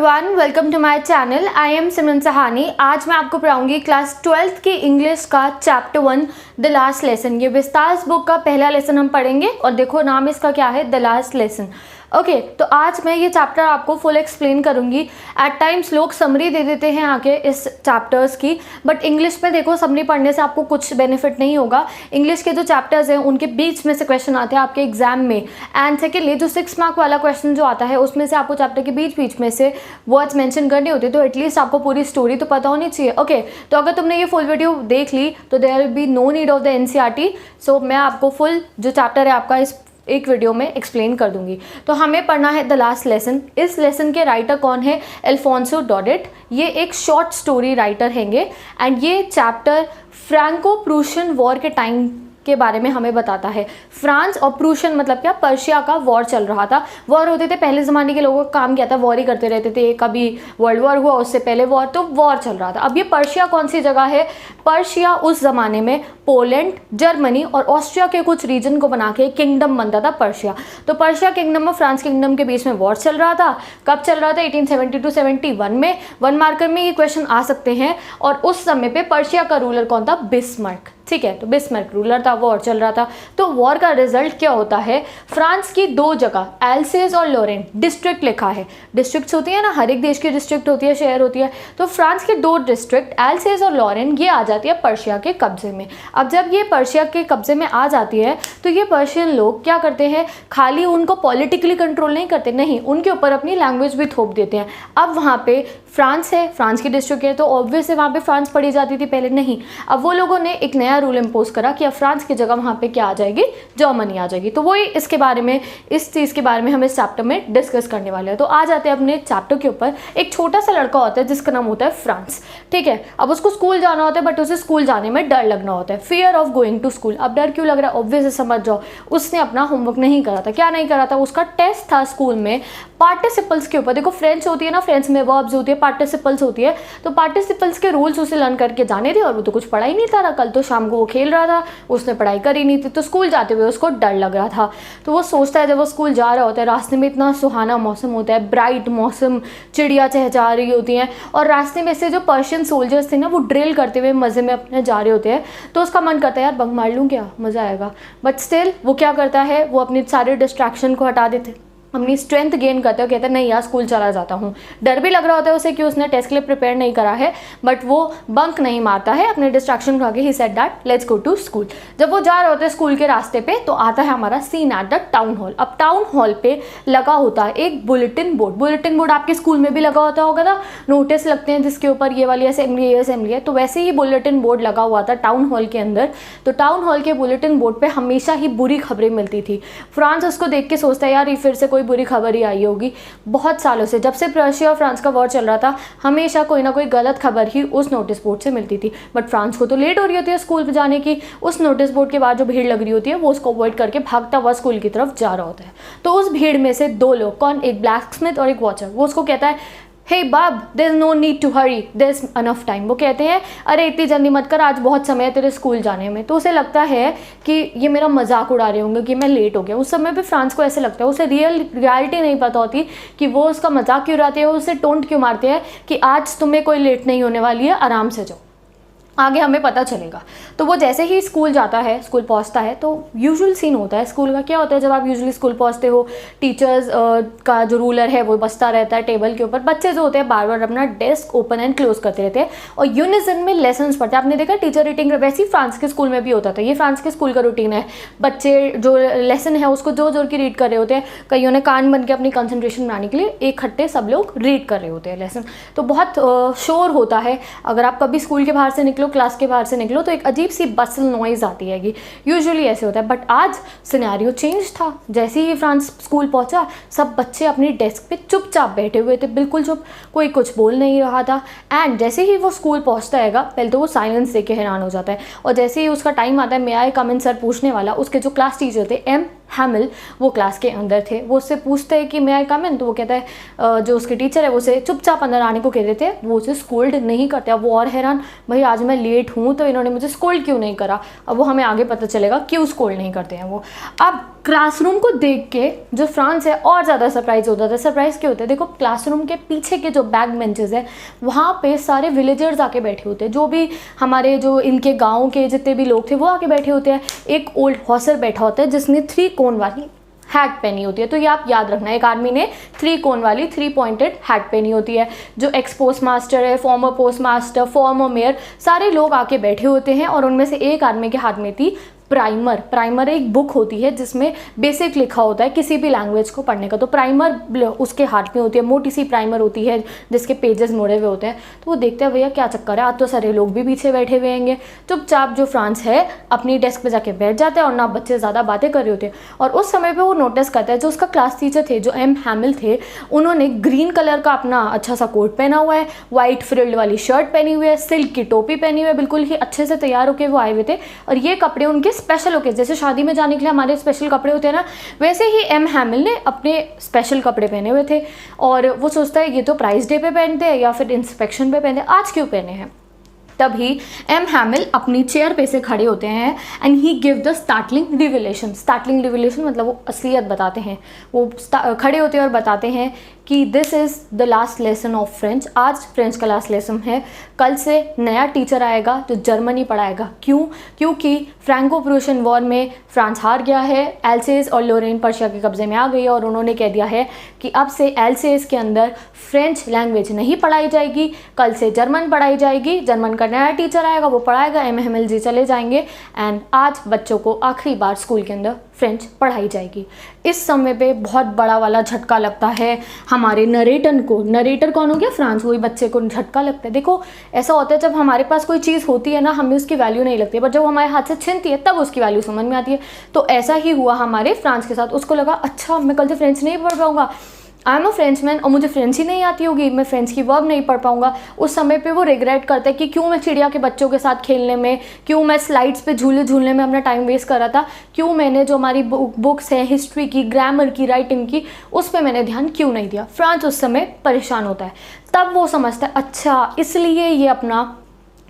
Everyone, welcome to my channel. I am Simran Sahani. आज मैं आपको पढ़ाऊंगी क्लास 12th की इंग्लिश का चैप्टर 1 द लास्ट लेसन। ये विस्तार बुक का पहला लेसन हम पढ़ेंगे और देखो नाम इसका क्या है, द लास्ट लेसन। ओके, तो आज मैं ये चैप्टर आपको फुल एक्सप्लेन करूंगी। एट टाइम्स लोग समरी दे देते हैं आके इस चैप्टर्स की, बट इंग्लिश में देखो समरी पढ़ने से आपको कुछ बेनिफिट नहीं होगा। इंग्लिश के जो चैप्टर्स हैं उनके बीच में से क्वेश्चन आते हैं आपके एग्जाम में। एंड सेकेंडली जो 6 मार्क वाला क्वेश्चन जो आता है उसमें से आपको चैप्टर के बीच में से वर्ड्स मेंशन करने होते हैं, तो एटलीस्ट आपको पूरी स्टोरी तो पता होनी चाहिए। ओके, तो अगर तुमने ये फुल वीडियो देख ली तो there will be no need of the NCERT। So मैं आपको फुल जो चैप्टर है आपका इस एक वीडियो में एक्सप्लेन कर दूंगी। तो हमें पढ़ना है द लास्ट लेसन। इस लेसन के राइटर कौन है? अल्फोंसो डॉडेट। ये एक शॉर्ट स्टोरी राइटर हैंगे एंड ये चैप्टर फ्रैंको प्रूशियन वॉर के टाइम के बारे में हमें बताता है। फ्रांस और प्रूशियन मतलब क्या, पर्शिया का वॉर चल रहा था। वॉर होते थे, पहले ज़माने के लोगों का काम क्या था, वॉर ही करते रहते थे। कभी वर्ल्ड वॉर हुआ, उससे पहले वॉर, तो वॉर चल रहा था। अब ये पर्शिया कौन सी जगह है? पर्शिया उस ज़माने में पोलैंड, जर्मनी और ऑस्ट्रिया के कुछ रीजन को बना के किंगडम बनता था पर्शिया। तो पर्शिया किंगडम और फ्रांस किंगडम के बीच में वॉर चल रहा था। कब चल रहा था? 1870-71 में। 1 मार्कर में ये क्वेश्चन आ सकते हैं। और उस समय पे पर्शिया का रूलर कौन था? बिस्मार्क। ठीक है, तो बिस्मार्क रूलर था, वॉर चल रहा था। तो वॉर का रिजल्ट क्या होता है? फ्रांस की 2 जगह एल्सेस और लॉरेन डिस्ट्रिक्ट लिखा है। डिस्ट्रिक्ट्स होती है ना, हर एक देश की डिस्ट्रिक्ट होती है, शहर होती है। तो फ्रांस के 2 डिस्ट्रिक्ट एल्सेस और लॉरेन ये आ जाती है पर्शिया के कब्जे में। अब जब ये पर्शिया के कब्जे में आ जाती है तो ये पर्शियन लोग क्या करते हैं? खाली उनको पॉलिटिकली कंट्रोल नहीं करते, नहीं, उनके ऊपर अपनी लैंग्वेज भी थोप देते हैं। अब वहाँ पे फ्रांस है, फ्रांस की डिस्ट्रिक्ट है, तो ऑब्वियस है वहाँ पे फ्रांस पढ़ी जाती थी, पहले नहीं। अब वो लोगों ने एक नया रूल इम्पोज करा कि अब फ्रांस की जगह वहाँ पे क्या आ जाएगी? जर्मनी आ जाएगी। तो वही इसके बारे में, इस चीज़ के बारे में हम इस चैप्टर में डिस्कस करने वाले हैं। तो आ जाते हैं अपने चैप्टर के ऊपर। एक छोटा सा लड़का होता है जिसका नाम होता है फ्रांस। ठीक है, अब उसको स्कूल जाना होता है, बट उसे स्कूल जाने में डर लगना होता है, fear of going to school. अब डर क्यों लग रहा है? ऑब्वियस समझ जाओ, उसने अपना होमवर्क नहीं करा था। क्या नहीं करा था? उसका टेस्ट था स्कूल में पार्टिसिपल्स के ऊपर। देखो फ्रेंच होती है ना, फ्रेंच में वर्ब्स होती है, पार्टिसिपल्स होती है, तो पार्टिसिपल्स के रूल्स उसे लर्न करके जाने थे। और वो तो कुछ पढ़ा ही नहीं था। कल तो शाम को वो खेल रहा था, उसने पढ़ाई करी नहीं थी, तो स्कूल जाते हुए उसको डर लग रहा था। तो वो सोचता है, जब वो स्कूल जा रहा होता है, रास्ते में इतना सुहाना मौसम होता है, ब्राइट मौसम, चिड़िया चहचहा रही होती हैं, और रास्ते में से जो पर्शियन सोल्जर्स थे ना वो ड्रिल करते हुए मज़े में अपने जा रहे होते हैं। तो उसका मन करता है यार बंक मार लूँ क्या, मज़ा आएगा। बट स्टिल वो क्या करता है, वो अपनी सारे डिस्ट्रैक्शन को हटा देते, अपनी स्ट्रेंथ गेन करते हो, कहते हैं नहीं यार स्कूल चला जाता हूँ। डर भी लग रहा होता है उसे कि उसने टेस्ट के लिए प्रिपेयर नहीं करा है, बट वो बंक नहीं मारता है, अपने डिस्ट्रैक्शन को आगे ही said that let's go to school. जब वो जा रहे होते हैं स्कूल के रास्ते पे तो आता है हमारा scene at the town hall. अब टाउन हॉल पे लगा होता है एक बुलेटिन बोर्ड। बुलेटिन बोर्ड आपके स्कूल में भी लगा होता होगा ना, नोटिस लगते हैं जिसके ऊपर ये वाली असेंबली है, असेंबली है, तो वैसे ही बुलेटिन बोर्ड लगा हुआ था टाउन हॉल के अंदर। तो टाउन हॉल के बुलेटिन बोर्ड पे हमेशा ही बुरी खबरें मिलती थी। फ्रांस उसको देख के सोचता है यार ये फिर से कोई बुरी खबर ही आई होगी। बहुत सालों से, जब से पर्शिया और फ्रांस का वॉर चल रहा था, हमेशा कोई ना कोई गलत खबर ही उस नोटिस बोर्ड से मिलती थी। बट फ्रांस को तो लेट हो रही होती है स्कूल पे जाने की। उस नोटिस बोर्ड के बाद जो भीड़ लग रही होती है वो उसको अवॉइड करके भागता हुआ स्कूल की तरफ जा रहा होता है। तो उस भीड़ में से 2 लोग, कौन? एक ब्लैक स्मिथ और एक वॉचर। वो उसको कहता है hey Bob, there is no need to hurry, there is enough time. वो कहते हैं अरे इतनी जल्दी मत कर, आज बहुत समय है तेरे स्कूल जाने में। तो उसे लगता है कि ये मेरा मजाक उड़ा रहे होंगे कि मैं लेट हो गया। उस समय पे फ्रांस को ऐसे लगता है, उसे रियलिटी नहीं पता होती कि वो उसका मजाक क्यों उड़ाते हैं, उसे टोंट क्यों मारते हैं कि आज तुम्हें कोई लेट नहीं होने वाली है, आराम से जाओ, आगे हमें पता चलेगा। तो वो जैसे ही स्कूल जाता है, स्कूल पहुंचता है, तो यूजुअल सीन होता है स्कूल का। क्या होता है जब आप यूजुअली स्कूल पहुंचते हो, टीचर्स का जो रूलर है वो बसता रहता है टेबल के ऊपर। बच्चे जो होते हैं बार बार अपना डेस्क ओपन एंड क्लोज करते रहते हैं और यूनिजन में लेसन्स पढ़ते हैं। आपने देखा टीचर रीडिंग, वैसे ही फ्रांस के स्कूल में भी होता था। ये फ्रांस के स्कूल का रूटीन है। बच्चे जो लेसन है उसको जोर जोर की रीड कर रहे होते हैं। कईयों ने कान बन के अपनी कंसंट्रेशन बनाने के लिए इकट्ठे सब लोग रीड कर रहे होते हैं लेसन। तो बहुत शोर होता है। अगर आप कभी स्कूल के बाहर से निकलो, क्लास के बाहर से निकलो, तो एक अजीब सी बसल नॉइज आती है। यूजुअली ऐसे होता है, बट आज सिनेरियो चेंज था। जैसे ही फ्रांस स्कूल पहुंचा, सब बच्चे अपनी डेस्क पे चुपचाप बैठे हुए थे, बिल्कुल चुप, कोई कुछ बोल नहीं रहा था। एंड जैसे ही वो स्कूल पहुंचता है, पहले तो वो साइलेंस देख के हैरान हो जाता है। और जैसे ही उसका टाइम आता है मे आई कम इन सर पूछने वाला, उसके जो क्लास टीचर थे एम हैमिल, वो क्लास के अंदर थे। वो उससे पूछते हैं कि मे आई कम इन, तो वो कहता है जो उसके टीचर है वो उसे चुपचाप अंदर आने को कह देते हैं, वो उसे स्कोल्ड नहीं करते। अब वो और हैरान, भाई आज मैं लेट हूँ तो इन्होंने मुझे स्कोल्ड क्यों नहीं करा। अब वो हमें आगे पता चलेगा क्यों स्कोल्ड नहीं करते हैं वो। अब क्लासरूम को देख के जो फ्रांस है और ज़्यादा सरप्राइज होता था। सरप्राइज क्यों होता है? देखो क्लासरूम के पीछे के जो बैक बेंचेस है वहाँ पे सारे विलेजर्स आके बैठे होते हैं, जो भी हमारे जो इनके गाँव के जितने भी लोग थे वो आके बैठे होते हैं। एक ओल्ड हॉसर बैठा होता है जिसने 3 कोन वाली हैट पहनी होती है। तो ये आप याद रखना, एक आदमी ने 3 कोन वाली 3 पॉइंटेड हैट पहनी होती है। जो एक्स पोस्ट मास्टर है, farmer post master, farmer mayor, सारे लोग आके बैठे होते हैं। और उनमें से एक आदमी के हाथ में थी प्राइमर एक बुक होती है जिसमें बेसिक लिखा होता है किसी भी लैंग्वेज को पढ़ने का। तो प्राइमर उसके हाथ में होती है, मोटी सी प्राइमर होती है जिसके पेजेस मोड़े हुए होते हैं। तो वो देखते हैं भैया क्या चक्कर है, आज तो सारे लोग भी पीछे बैठे हुए होंगे। चुपचाप जो फ्रांस है अपनी डेस्क पे जाके बैठ जाते हैं और ना बच्चे ज़्यादा बातें कर रहे होते हैं। और उस समय पर वो नोटिस करता है, जो उसका क्लास टीचर थे जो एम हैमिल थे, उन्होंने ग्रीन कलर का अपना अच्छा सा कोट पहना हुआ है, वाइट फ्रिल्ड वाली शर्ट पहनी हुई है, सिल्क की टोपी पहनी हुई है, बिल्कुल ही अच्छे से तैयार होकर वो आए हुए थे। और ये कपड़े उनके स्पेशल ओकेजन, जैसे शादी में जाने के लिए हमारे स्पेशल कपड़े होते हैं ना, वैसे ही एम हैमिल ने अपने स्पेशल कपड़े पहने हुए थे। और वो सोचता है ये तो प्राइस डे पे पहनते हैं या फिर इंस्पेक्शन पे पहनते हैं, आज क्यों पहने हैं। तभी एम हैमिल अपनी चेयर पे से खड़े होते हैं and he give the startling revelation. Startling revelation मतलब वो असलियत बताते हैं। वो खड़े होते हैं और बताते हैं कि this is the last lesson of French. आज फ्रेंच का लास्ट लेसन है, कल से नया टीचर आएगा जो जर्मनी पढ़ाएगा। क्यों? क्योंकि फ्रैंको प्रूशियन वॉर में फ्रांस हार गया है, एल्सेस और लोरेन पर्शिया के कब्जे में आ गई है। और उन्होंने कह दिया है कि अब से एल्सेस के अंदर फ्रेंच लैंग्वेज नहीं पढ़ाई जाएगी, कल से जर्मन पढ़ाई जाएगी। जर्मन का नया टीचर आएगा, वो पढ़ाएगा, एम हैमिल जी चले जाएंगे एंड आज बच्चों को आखिरी बार स्कूल के अंदर फ्रेंच पढ़ाई जाएगी। इस समय पे बहुत बड़ा वाला झटका लगता है हमारे नरेटर को। नरेटर कौन हो गया? फ्रांस। वही बच्चे को झटका लगता है। देखो ऐसा होता है जब हमारे पास कोई चीज़ होती है ना, हमें उसकी वैल्यू नहीं लगती है, पर जब हमारे हाथ से छिनती है तब उसकी वैल्यू समझ में आती है। तो ऐसा ही हुआ हमारे फ्रांस के साथ। उसको लगा अच्छा मैं कल से फ्रेंच नहीं पढ़ पाऊंगा, आई एम अ फ्रेंचमैन और मुझे फ्रेंच ही नहीं आती होगी, मैं फ्रेंच की वर्ब नहीं पढ़ पाऊंगा। उस समय पे वो रिग्रेट करता है कि क्यों मैं चिड़िया के बच्चों के साथ खेलने में, क्यों मैं स्लाइड्स पे झूलने में अपना टाइम वेस्ट कर रहा था, क्यों मैंने जो हमारी बुक्स हैं हिस्ट्री की, ग्रामर की, राइटिंग की, उस पर मैंने ध्यान क्यों नहीं दिया। फ्रांस उस समय परेशान होता है। तब वो समझता है अच्छा इसलिए ये अपना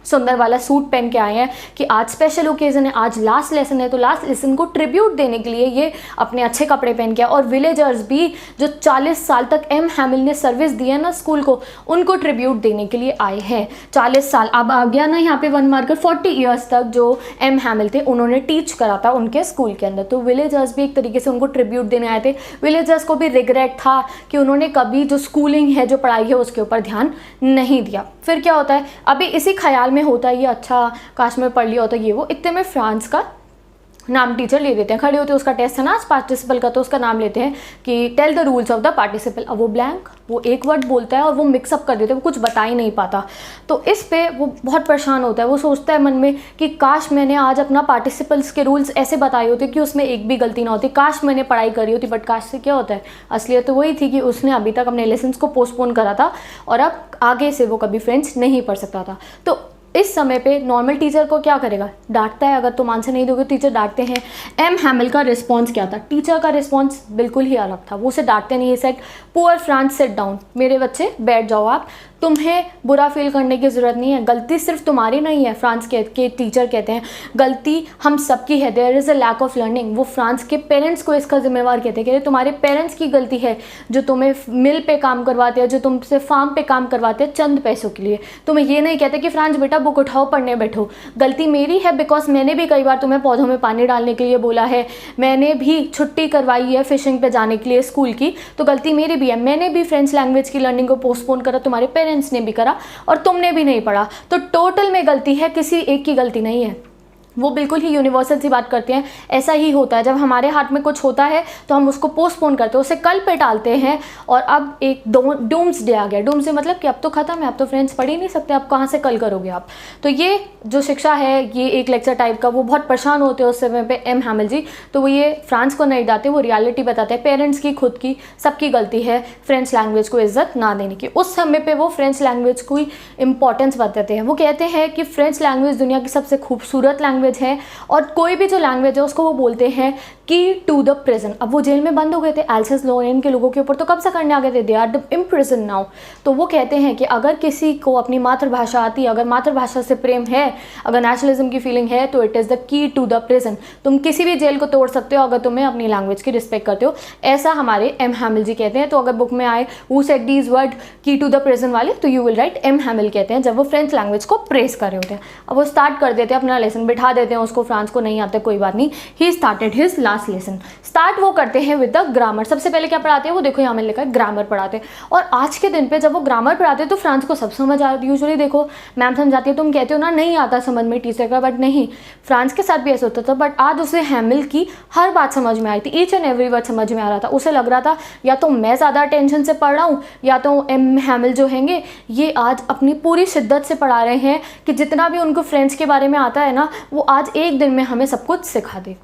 सुंदर वाला सूट पहन के आए हैं कि आज स्पेशल ओकेजन है, आज लास्ट लेसन है, तो लास्ट लेसन को ट्रिब्यूट देने के लिए ये अपने अच्छे कपड़े पहन के। और विलेजर्स भी जो 40 साल तक एम हैमिल ने सर्विस दी है ना स्कूल को, उनको ट्रिब्यूट देने के लिए आए हैं। 40 साल अब आ गया ना यहाँ पे 1 मार्कर, 40 ईयर्स तक जो एम हैमिल थे उन्होंने टीच करा था उनके स्कूल के अंदर। तो विलेजर्स भी एक तरीके से उनको ट्रिब्यूट देने आए थे। विलेजर्स को भी रिग्रेट था कि उन्होंने कभी जो स्कूलिंग है, जो पढ़ाई है, उसके ऊपर ध्यान नहीं दिया। फिर क्या होता है, अभी इसी ख्याल में होता है ये अच्छा काश में पढ़ लिया होता ये वो, इतने में फ्रांस का नाम टीचर ले देते हैं। खड़े होते हैं, उसका टेस्ट है ना पार्टिसिपल का, तो उसका नाम लेते हैं कि tell the rules of the participle. अब वो ब्लैंक, वो एक वर्ड बोलता है और वो मिक्सअप कर देते हैं, वो कुछ बता ही नहीं पाता। तो इस पे वो बहुत परेशान होता है। वो सोचता है मन में कि काश मैंने आज अपना पार्टिसिपल्स के रूल्स ऐसे बताए होते कि उसमें एक भी गलती ना होती, काश मैंने पढ़ाई करी होती। बट काश से क्या होता है, असलियत तो वही थी कि उसने अभी तक अपने लेसन्स को पोस्टपोन करा था और अब आगे से वो कभी फ्रेंच नहीं पढ़ सकता था। तो इस समय पे नॉर्मल टीचर को क्या करेगा, डांटता है। अगर तुम आंसर नहीं दोगे टीचर डांटते हैं। एम हैमिल का रिस्पॉन्स क्या था? टीचर का रिस्पॉन्स बिल्कुल ही अलग था। वो उसे डांटते नहीं, set poor France sit down, मेरे बच्चे बैठ जाओ आप, तुम्हें बुरा फील करने की ज़रूरत नहीं है, गलती सिर्फ तुम्हारी नहीं है। फ्रांस के टीचर कहते हैं गलती हम सबकी है, there is a lack of learning. वो फ्रांस के पेरेंट्स को इसका जिम्मेवार कहते हैं, तुम्हारे पेरेंट्स की गलती है जो तुम्हें मिल पे काम करवाते हैं, जो तुमसे फार्म पे काम करवाते हैं चंद पैसों के लिए। तुम्हें ये नहीं कहते कि फ्रांस बेटा बुक उठाओ पढ़ने बैठो। गलती मेरी है बिकॉज मैंने भी कई बार तुम्हें पौधों में पानी डालने के लिए बोला है, मैंने भी छुट्टी करवाई है फिशिंग पे जाने के लिए स्कूल की, तो गलती मेरी भी है। मैंने भी फ्रेंच लैंग्वेज की लर्निंग को पोस्टपोन करा, तुम्हारे पेरेंट्स ने भी करा और तुमने भी नहीं पढ़ा। तो टोटल में गलती है, किसी एक की गलती नहीं है। वो बिल्कुल ही यूनिवर्सल सी बात करते हैं। ऐसा ही होता है जब हमारे हाथ में कुछ होता है तो हम उसको पोस्टपोन करते हैं, उसे कल पे टालते हैं। और अब एक डूम्स डे आ गया। डूम्स डे मतलब कि अब तो ख़त्म है, अब तो फ्रेंड्स पढ़ ही नहीं सकते, अब कहाँ से कल करोगे आप। तो ये जो शिक्षा है ये एक लेक्चर टाइप का, वो बहुत परेशान होते हैं उस समय पे एम हैमिल जी। तो वो ये फ्रांस को नहीं डालते, वो रियलिटी बताते हैं, पेरेंट्स की, खुद की, सबकी गलती है फ्रेंच लैंग्वेज को इज्जत ना देने की। उस समय पे वो फ्रेंच लैंग्वेज को इंपॉर्टेंस बताते हैं। वो कहते हैं कि फ्रेंच लैंग्वेज दुनिया की सबसे खूबसूरत लैंग्वेज है और कोई भी जो लैंग्वेज है उसको वो बोलते हैं की टू द प्रिजन। अब वो जेल में बंद हो गए थे एल्सेस लॉरेन के लोगों के ऊपर, तो कब से करने आ गए थे, दे आर इम्प्रिजन नाउ। तो वो कहते हैं कि अगर किसी को अपनी मातृभाषा आती है, अगर मातृभाषा से प्रेम है, अगर नेशनलिज्म की फीलिंग है, तो it is the key to the prison. तुम किसी भी जेल को तोड़ सकते हो अगर तुम्हें अपनी लैंग्वेज की रिस्पेक्ट करते हो, ऐसा हमारे एम हैमिल जी कहते हैं। तो अगर बुक में आए हु सेड दीज वर्ड की टू द प्रिजन वाले, तो यू विल राइट एम हैमिल कहते हैं, जब वो फ्रेंच लैंग्वेज को प्रेस कर रहे होते हैं। अब वो स्टार्ट कर देते हैं अपना लेसन, बिठा देते हैं उसको, फ्रांस को नहीं आता कोई बात नहीं, he started his last lesson. Start वो करते हैं विद द ग्रामर। सबसे पहले क्या पढ़ाते हैं, वो देखो यहाँ मैंने लिखा है ग्रामर पढ़ाते हैं। और आज के दिन पे जब वो ग्रामर पढ़ाते हैं तो फ्रांस को सब समझ आ रही है। यूजुअली देखो मैम समझाती है, तुम कहते हो ना नहीं आता समझ में टीचर का, बट नहीं, फ्रांस के साथ भी ऐसा होता था। बट आज उसे हैमिल की हर बात समझ में आई थी, ईच एंड एवरी वर्ड समझ में आ रहा था। उसे लग रहा था या तो मैं ज़्यादा टेंशन से पढ़ रहा हूँ, या तो एम हैमिल जो हैंगे ये आज अपनी पूरी शिद्दत से पढ़ा रहे हैं कि जितना भी उनको फ्रेंच के बारे में आता है ना, वो आज एक दिन में हमें सब कुछ सिखा दे।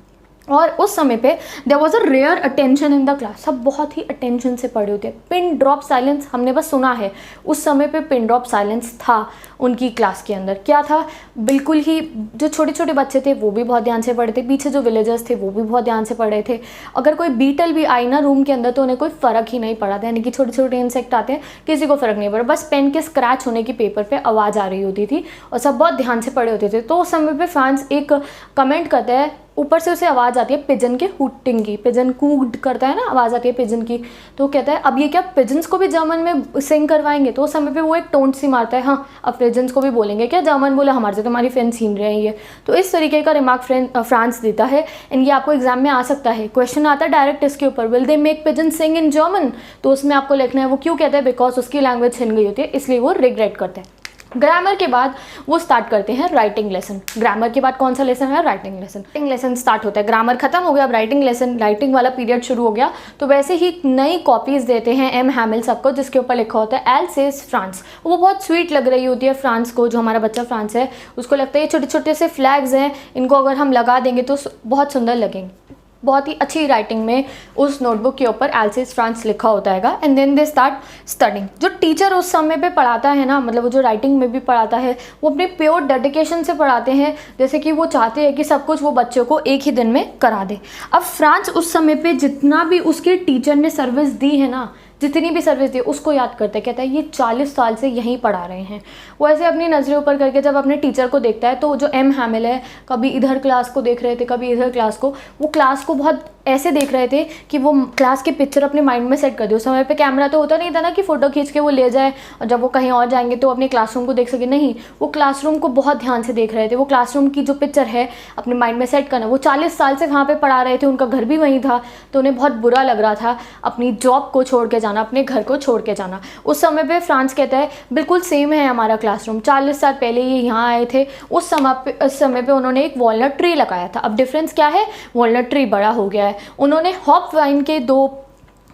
और उस समय पे there was a rare attention in the class. सब बहुत ही अटेंशन से पढ़े होते हैं। पिन ड्रॉप साइलेंस हमने बस सुना है, उस समय पे पिन ड्रॉप साइलेंस था उनकी क्लास के अंदर। क्या था, बिल्कुल ही जो छोटे छोटे बच्चे थे वो भी बहुत ध्यान से पढ़े थे, पीछे जो विलेजर्स थे वो भी बहुत ध्यान से पढ़े थे। अगर कोई बीटल भी आई ना रूम के अंदर तो उन्हें कोई फ़र्क ही नहीं पड़ा था, यानी कि छोटे छोटे इंसेक्ट आते हैं किसी को फ़र्क नहीं पड़ा, बस पेन के स्क्रैच होने की पेपर पे आवाज़ आ रही होती थी और सब बहुत ध्यान से पढ़े होते थे। तो उस समय पे फ्रांस एक कमेंट करता है, ऊपर से उसे आवाज़ आती है पिजन के हूटिंग की, पिजन कूड करता है ना, आवाज़ आती है पिजन की। तो कहता है अब ये क्या पिजन्स को भी जर्मन में सिंग करवाएंगे। तो उस समय पे वो एक टोंट सी मारता है, हाँ अब पिजन्स को भी बोलेंगे क्या, जर्मन बोला हमारे से तुम्हारी फ्रेंड छीन रहे हैं ये। तो इस तरीके का रिमार्क फ्रांस देता है, एंड ये आपको एग्जाम में आ सकता है, क्वेश्चन आता है डायरेक्ट इसके ऊपर, will they make pigeon sing in German. तो उसमें आपको लिखना है वो क्यों कहता है, बिकॉज उसकी लैंग्वेज छिन गई होती है, इसलिए वो रिग्रेट करते हैं। ग्रामर के बाद वो स्टार्ट करते हैं राइटिंग लेसन। ग्रामर के बाद कौन सा लेसन है, writing lesson. Writing lesson start होता है, ग्रामर खत्म हो गया, अब राइटिंग लेसन, राइटिंग वाला पीरियड शुरू हो गया। तो वैसे ही नई कॉपीज देते हैं एम हैमिल सबको, जिसके ऊपर लिखा होता है एल सेज फ्रांस। वो बहुत स्वीट लग रही होती है फ्रांस को, जो हमारा बच्चा फ्रांस है उसको लगता है ये छोटे छोटे से फ्लैग्स हैं, इनको अगर हम लगा देंगे तो बहुत सुंदर लगेंगे। बहुत ही अच्छी राइटिंग में उस नोटबुक के ऊपर एल सेज फ्रांस लिखा होता है। And then they start studying. जो टीचर उस समय पे पढ़ाता है ना, मतलब वो जो राइटिंग में भी पढ़ाता है, वो अपने प्योर डेडिकेशन से पढ़ाते हैं, जैसे कि वो चाहते हैं कि सब कुछ वो बच्चों को एक ही दिन में करा दे। अब फ्रांस उस समय पे जितना भी उसके टीचर ने सर्विस दी है ना, जितनी भी सर्विस दी उसको याद करता है, कहता है ये 40 साल से यहीं पढ़ा रहे हैं। वो ऐसे अपनी नज़रें ऊपर करके जब अपने टीचर को देखता है, तो जो एम हैमिल है कभी इधर क्लास को देख रहे थे कभी इधर क्लास को, वो क्लास को बहुत ऐसे देख रहे थे कि वो क्लास की पिक्चर अपने माइंड में सेट कर दे। उस समय पे कैमरा तो होता नहीं था ना कि फ़ोटो खींच के वो ले जाए और जब वो कहीं और जाएंगे तो अपने क्लासरूम को देख सके, नहीं, वो क्लासरूम को बहुत ध्यान से देख रहे थे। वो क्लासरूम की जो पिक्चर है अपने माइंड में सेट करना। वो 40 साल से वहाँ पे पढ़ा रहे थे, उनका घर भी वहीं था, तो उन्हें बहुत बुरा लग रहा था अपनी जॉब को छोड़ के जाना, अपने घर को छोड़ के जाना। उस समय पे फ्रांस कहता है बिल्कुल सेम है हमारा क्लासरूम, 40 साल पहले ये यहाँ आए थे, उस समय पे उन्होंने एक वॉलनट ट्री लगाया था। अब डिफरेंस क्या है, वॉलनट ट्री बड़ा हो गया है, उन्होंने हॉप वाइन के 2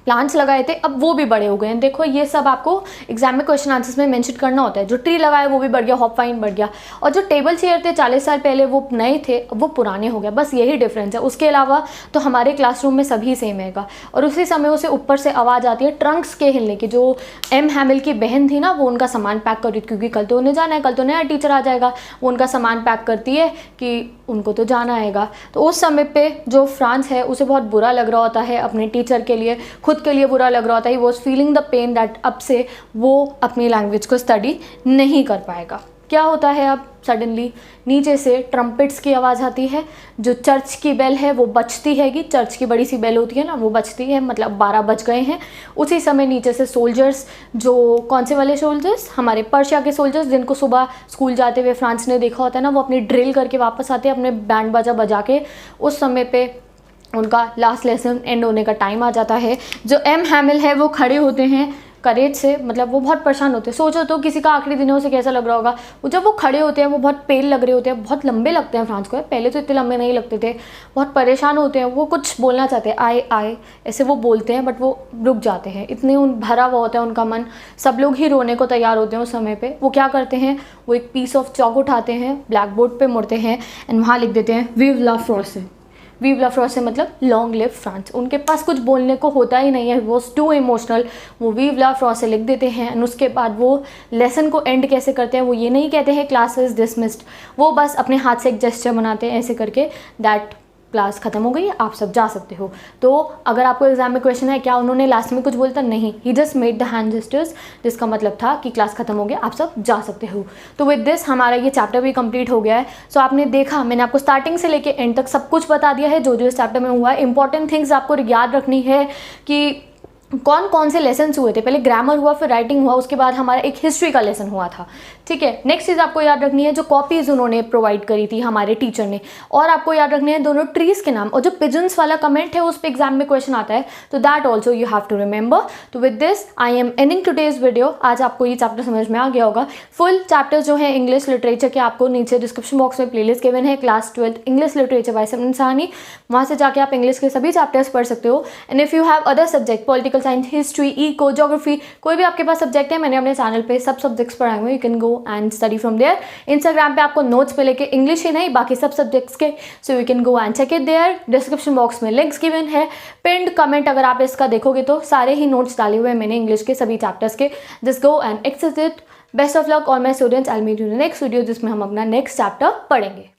प्लांट्स लगाए थे, अब वो भी बड़े हो गए हैं। देखो ये सब आपको एग्जाम में क्वेश्चन आंसर्स में मेंशन करना होता है। जो ट्री लगाया वो भी बढ़ गया, हॉप वाइन बढ़ गया, और जो टेबल चेयर थे 40 साल पहले वो नए थे, अब वो पुराने हो गए, बस यही डिफरेंस है। उसके अलावा तो हमारे क्लासरूम में सभी सेम हैगा। और उसी समय उसे ऊपर से आवाज़ आती है ट्रंक्स के हिलने की। जो एम हैमिल की बहन थी ना, वो उनका सामान पैक कर रही थी, क्योंकि कल तो उन्हें जाना है, कल तो नया टीचर आ जाएगा। वो उनका सामान पैक करती है कि उनको तो जाना आएगा। तो उस समय पे जो फ्रांस है उसे बहुत बुरा लग रहा होता है, अपने टीचर के लिए, खुद के लिए बुरा लग रहा होता है। वो फीलिंग द पेन दैट अब से वो अपनी लैंग्वेज को स्टडी नहीं कर पाएगा। क्या होता है, अब सडनली नीचे से ट्रम्पेट्स की आवाज़ आती है। जो चर्च की बेल है वो बजती हैगी, चर्च की बड़ी सी बेल होती है ना, वो बजती है, मतलब 12 बज गए हैं। उसी समय नीचे से सोल्जर्स, जो कौन से वाले सोल्जर्स, हमारे पर्शिया के सोल्जर्स, जिनको सुबह स्कूल जाते हुए फ्रांस ने देखा होता है ना, वो अपनी ड्रिल करके वापस आते हैं अपने बैंड बाजा बजा के। उस समय पे उनका लास्ट लेसन एंड होने का टाइम आ जाता है। जो एम हैमिल है वो खड़े होते हैं करेज से, मतलब वो बहुत परेशान होते हैं। सोचो तो किसी का आखिरी दिन उसे कैसा लग रहा होगा। वो जब वो खड़े होते हैं वो बहुत पेल लग रहे होते हैं, बहुत लंबे लगते हैं फ्रांस को, पहले तो इतने लंबे नहीं लगते थे। बहुत परेशान होते हैं, वो कुछ बोलना चाहते हैं, आए आए ऐसे वो बोलते हैं, बट वो रुक जाते हैं, इतने भरा हुआ होता है उनका मन। सब लोग ही रोने को तैयार होते हैं उस समय पर। वो क्या करते हैं, वो एक पीस ऑफ चॉक उठाते हैं, ब्लैक बोर्ड पर मुड़ते हैं एंड वहाँ लिख देते हैं विव ला फ्रांस। वीव ला फ्रांस मतलब लॉन्ग लिव फ्रांस। उनके पास कुछ बोलने को होता ही नहीं है, वो टू इमोशनल, वो वीव ला फ्रांस लिख देते हैं। एंड उसके बाद वो लेसन को एंड कैसे करते हैं, वो ये नहीं कहते हैं क्लास इज डिसमिस्ड, वो बस अपने हाथ से एक जेस्चर बनाते हैं ऐसे करके, दैट क्लास खत्म हो गई, आप सब जा सकते हो। तो अगर आपको एग्जाम में क्वेश्चन है क्या उन्होंने लास्ट में कुछ बोलता, नहीं, he just made the hand gestures, जिसका मतलब था कि क्लास खत्म हो गया, आप सब जा सकते हो। तो विद दिस हमारा ये चैप्टर भी कंप्लीट हो गया है। सो आपने देखा, मैंने आपको स्टार्टिंग से लेके एंड तक सब कुछ बता दिया है जो जो इस चैप्टर में हुआ है। इंपॉर्टेंट थिंग्स आपको याद रखनी है कि कौन कौन से लेसन्स हुए थे। पहले ग्रामर हुआ, फिर राइटिंग हुआ, उसके बाद हमारा एक हिस्ट्री का लेसन हुआ था, ठीक है। नेक्स्ट चीज़ आपको याद रखनी है जो कॉपीज़ उन्होंने प्रोवाइड करी थी हमारे टीचर ने, और आपको याद रखने हैं दोनों ट्रीज़ के नाम, और जो पिजन्स वाला कमेंट है उस पर एग्जाम में क्वेश्चन आता है, तो that also you have to remember. तो with this I am ending today's video. आज आपको ये चैप्टर समझ में आ गया होगा। फुल चैप्टर जो है इंग्लिश लिटरेचर के आपको नीचे डिस्क्रिप्शन बॉक्स में प्लेलिस्ट गिवन है, क्लास 12 इंग्लिश लिटरेचर बाय सिमरन सहानी, वहाँ से जाके आप इंग्लिश के सभी चैप्टर्स पढ़ सकते हो। And if you have other subject, political science, history, eco, geography, कोई भी आपके पास सब्जेक्ट है, मैंने अपने चैनल पे सब सब्जेक्ट्स पढ़ाए हुए, you can go and study from there. Instagram पे आपको नोट्स मिलेंगे, इंग्लिश ही नहीं बाकी सब सब्जेक्ट्स के, so you can go and check it there. Description box में लिंक्स गिवन है, पिन्ड कमेंट अगर आप इसका देखोगे तो सारे ही नोट्स डाले हुए हैं मैंने इंग्लिश के सभी चैप्टर्स के। Just go and access it. Best of luck all my students, I will meet you in the next video जिसमें हम अपना नेक्स्ट चैप्टर पढ़ेंगे।